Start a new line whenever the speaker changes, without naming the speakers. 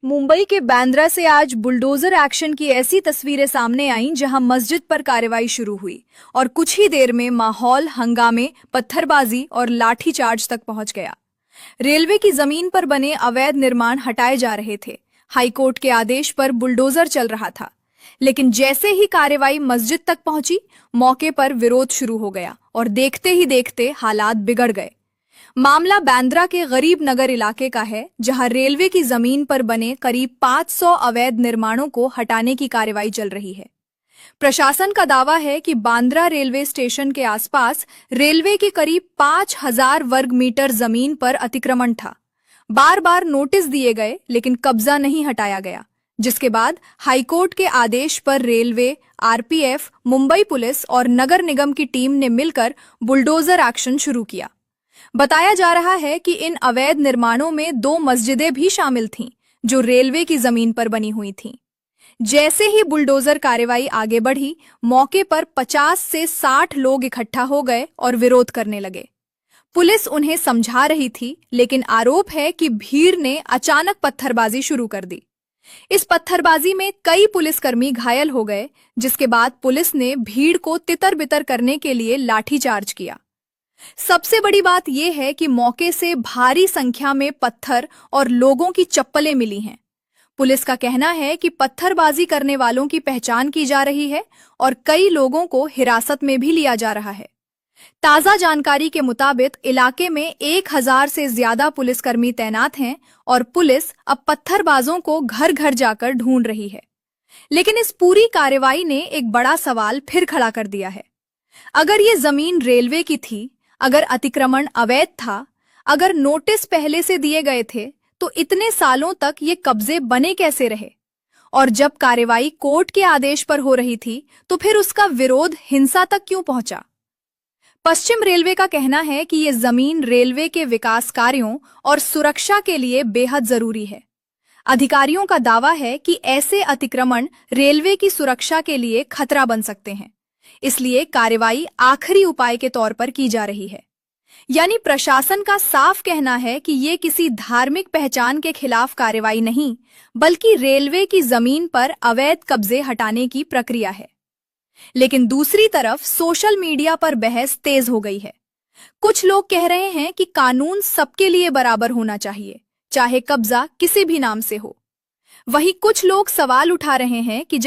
मुंबई के बांद्रा से आज बुलडोजर एक्शन की ऐसी तस्वीरें सामने आईं जहां मस्जिद पर कार्रवाई शुरू हुई और कुछ ही देर में माहौल हंगामे, पत्थरबाजी और लाठीचार्ज तक पहुंच गया। रेलवे की जमीन पर बने अवैध निर्माण हटाए जा रहे थे। हाईकोर्ट के आदेश पर बुलडोजर चल रहा था, लेकिन जैसे ही कार्रवाई मस्जिद तक पहुंची, मौके पर विरोध शुरू हो गया और देखते ही देखते हालात बिगड़ गए। मामला बांद्रा के गरीब नगर इलाके का है, जहां रेलवे की जमीन पर बने करीब 500 अवैध निर्माणों को हटाने की कार्रवाई चल रही है। प्रशासन का दावा है कि बांद्रा रेलवे स्टेशन के आसपास रेलवे की करीब 5000 वर्ग मीटर जमीन पर अतिक्रमण था। बार बार नोटिस दिए गए, लेकिन कब्जा नहीं हटाया गया, जिसके बाद हाईकोर्ट के आदेश पर रेलवे, आरपीएफ, मुंबई पुलिस और नगर निगम की टीम ने मिलकर बुलडोजर एक्शन शुरू किया। बताया जा रहा है कि इन अवैध निर्माणों में 2 मस्जिदें भी शामिल थीं, जो रेलवे की जमीन पर बनी हुई थीं। जैसे ही बुलडोजर कार्रवाई आगे बढ़ी, मौके पर 50 से 60 लोग इकट्ठा हो गए और विरोध करने लगे। पुलिस उन्हें समझा रही थी, लेकिन आरोप है कि भीड़ ने अचानक पत्थरबाजी शुरू कर दी। इस पत्थरबाजी में कई पुलिसकर्मी घायल हो गए, जिसके बाद पुलिस ने भीड़ को तितर-बितर करने के लिए लाठीचार्ज किया। सबसे बड़ी बात यह है कि मौके से भारी संख्या में पत्थर और लोगों की चप्पलें मिली हैं। पुलिस का कहना है कि पत्थरबाजी करने वालों की पहचान की जा रही है और कई लोगों को हिरासत में भी लिया जा रहा है। ताजा जानकारी के मुताबिक इलाके में 1000 से ज्यादा पुलिसकर्मी तैनात हैं और पुलिस अब पत्थरबाजों को घर घर जाकर ढूंढ रही है। लेकिन इस पूरी कार्रवाई ने एक बड़ा सवाल फिर खड़ा कर दिया है। अगर ये जमीन रेलवे की थी, अगर अतिक्रमण अवैध था, अगर नोटिस पहले से दिए गए थे, तो इतने सालों तक ये कब्जे बने कैसे रहे? और जब कार्रवाई कोर्ट के आदेश पर हो रही थी, तो फिर उसका विरोध हिंसा तक क्यों पहुंचा? पश्चिम रेलवे का कहना है कि ये जमीन रेलवे के विकास कार्यों और सुरक्षा के लिए बेहद जरूरी है। अधिकारियों का दावा है कि ऐसे अतिक्रमण रेलवे की सुरक्षा के लिए खतरा बन सकते हैं, इसलिए कार्रवाई आखिरी उपाय के तौर पर की जा रही है। यानी प्रशासन का साफ कहना है कि ये किसी धार्मिक पहचान के खिलाफ कार्रवाई नहीं, बल्कि रेलवे की जमीन पर अवैध कब्जे हटाने की प्रक्रिया है। लेकिन दूसरी तरफ सोशल मीडिया पर बहस तेज हो गई है। कुछ लोग कह रहे हैं कि कानून सबके लिए बराबर होना चाहिए, चाहे कब्जा किसी भी नाम से हो। वहीं कुछ लोग सवाल उठा रहे हैं कि जब